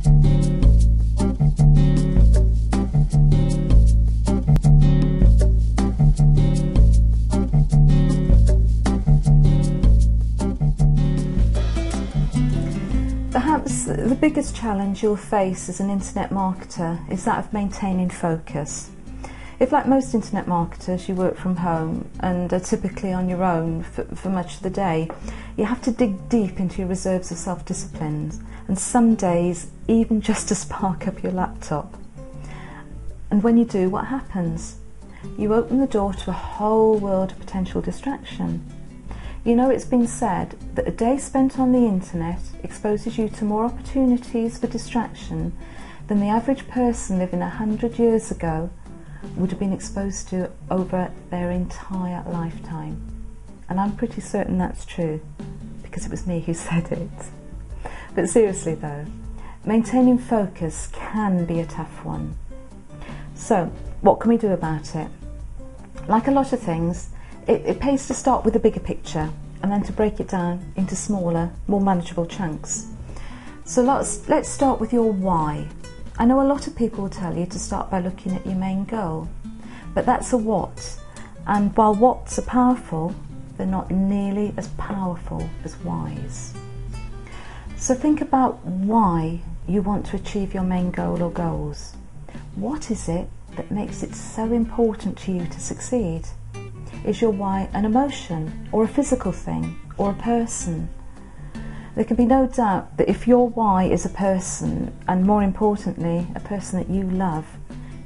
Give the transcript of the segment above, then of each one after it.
Perhaps the biggest challenge you'll face as an internet marketer is that of maintaining focus. If, like most internet marketers, you work from home and are typically on your own for much of the day, you have to dig deep into your reserves of self-discipline, and some days even just to spark up your laptop. And when you do, what happens? You open the door to a whole world of potential distraction. You know, it's been said that a day spent on the internet exposes you to more opportunities for distraction than the average person living 100 years ago would have been exposed to over their entire lifetime. And I'm pretty certain that's true, because it was me who said it. But seriously though, maintaining focus can be a tough one. So, what can we do about it? Like a lot of things, it pays to start with the bigger picture and then to break it down into smaller, more manageable chunks. So let's start with your why. I know a lot of people will tell you to start by looking at your main goal, but that's a what. And while whats are powerful, they're not nearly as powerful as whys. So think about why you want to achieve your main goal or goals. What is it that makes it so important to you to succeed? Is your why an emotion, or a physical thing, or a person? There can be no doubt that if your why is a person, and more importantly, a person that you love,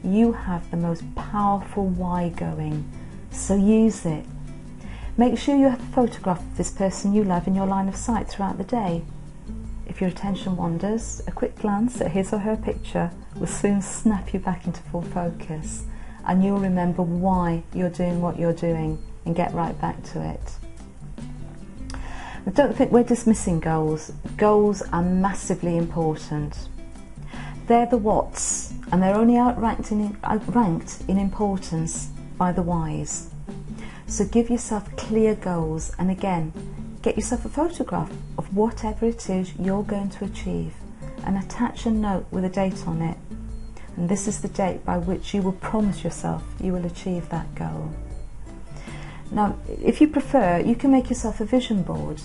you have the most powerful why going. So use it. Make sure you have a photograph of this person you love in your line of sight throughout the day. If your attention wanders, a quick glance at his or her picture will soon snap you back into full focus, and you'll remember why you're doing what you're doing and get right back to it. Now, don't think we're dismissing goals. Goals are massively important. They're the whats, and they're only outranked in importance by the whys. So give yourself clear goals, and again, get yourself a photograph of whatever it is you're going to achieve and attach a note with a date on it. And this is the date by which you will promise yourself you will achieve that goal. Now, if you prefer, you can make yourself a vision board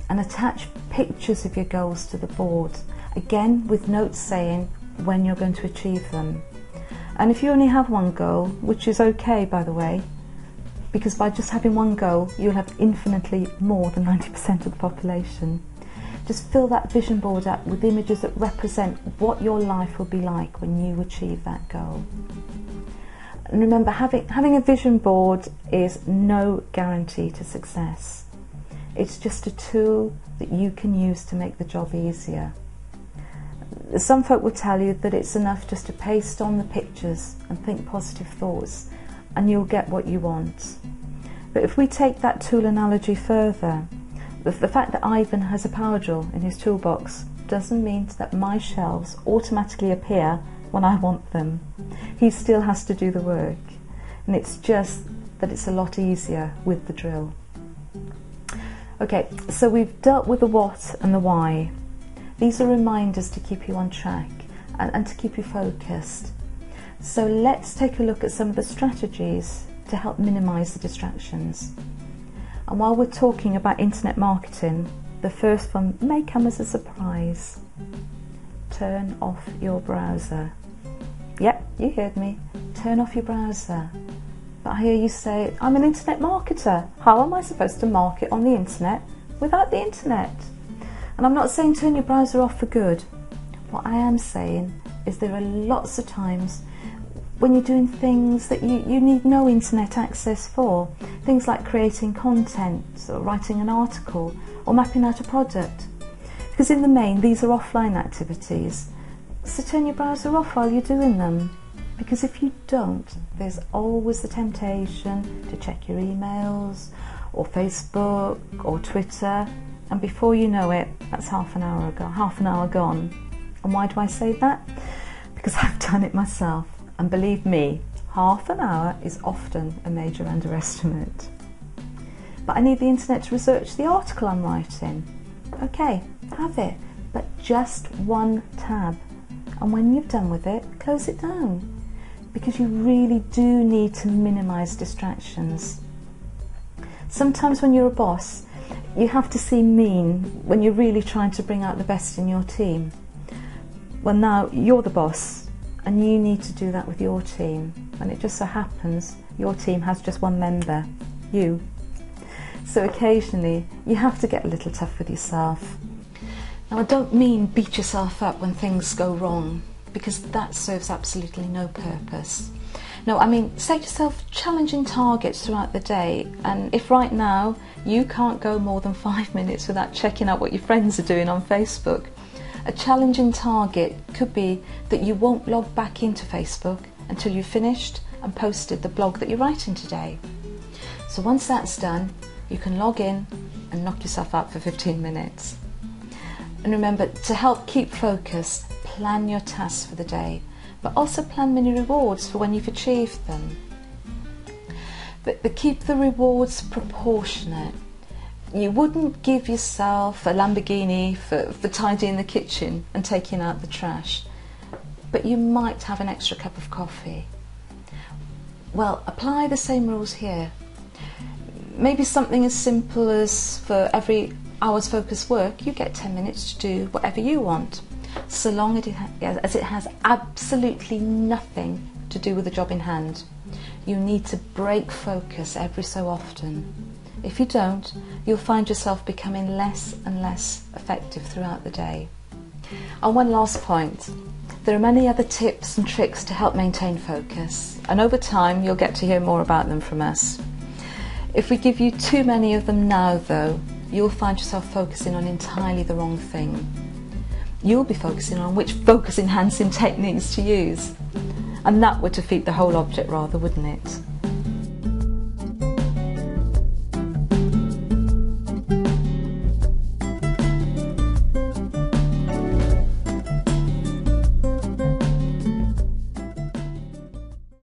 and attach pictures of your goals to the board, again with notes saying when you're going to achieve them. And if you only have one goal, which is okay by the way, because by just having one goal you'll have infinitely more than 90% of the population, just fill that vision board up with images that represent what your life will be like when you achieve that goal. And remember, having a vision board is no guarantee to success. It's just a tool that you can use to make the job easier. Some folk will tell you that it's enough just to paste on the pictures and think positive thoughts and you'll get what you want. But if we take that tool analogy further, the fact that Ivan has a power drill in his toolbox doesn't mean that my shelves automatically appear when I want them. He still has to do the work, and it's just that it's a lot easier with the drill. Okay, so we've dealt with the what and the why. These are reminders to keep you on track and to keep you focused. So let's take a look at some of the strategies to help minimize the distractions. And while we're talking about internet marketing, the first one may come as a surprise. Turn off your browser. Yep, you heard me. Turn off your browser. But I hear you say, I'm an internet marketer. How am I supposed to market on the internet without the internet? And I'm not saying turn your browser off for good. What I am saying is there are lots of times when you're doing things that you need no internet access for. Things like creating content, or writing an article, or mapping out a product. Because in the main, these are offline activities. So turn your browser off while you're doing them. Because if you don't, there's always the temptation to check your emails, or Facebook, or Twitter, and before you know it, that's half an hour gone. And why do I say that? Because I've done it myself. And believe me, half an hour is often a major underestimate. But I need the internet to research the article I'm writing. Okay, have it, but just one tab And when you've done with it, close it down, because you really do need to minimise distractions. Sometimes when you're a boss, you have to seem mean when you're really trying to bring out the best in your team. Well, now you're the boss and you need to do that with your team, and it just so happens your team has just one member, you. So occasionally you have to get a little tough with yourself. Now, I don't mean beat yourself up when things go wrong, because that serves absolutely no purpose. No, I mean, set yourself challenging targets throughout the day, and if right now you can't go more than 5 minutes without checking out what your friends are doing on Facebook, a challenging target could be that you won't log back into Facebook until you've finished and posted the blog that you're writing today. So once that's done, you can log in and knock yourself out for 15 minutes. And remember, to help keep focus, plan your tasks for the day, but also plan mini rewards for when you've achieved them. But keep the rewards proportionate. You wouldn't give yourself a Lamborghini for tidying the kitchen and taking out the trash, but you might have an extra cup of coffee. Well, apply the same rules here. Maybe something as simple as for every hour's focused work, you get 10 minutes to do whatever you want, so long as it has absolutely nothing to do with the job in hand. You need to break focus every so often. If you don't, you'll find yourself becoming less and less effective throughout the day. And one last point. There are many other tips and tricks to help maintain focus, and over time you'll get to hear more about them from us. If we give you too many of them now, though, you'll find yourself focusing on entirely the wrong thing. You'll be focusing on which focus enhancing techniques to use, and that would defeat the whole object rather, wouldn't it?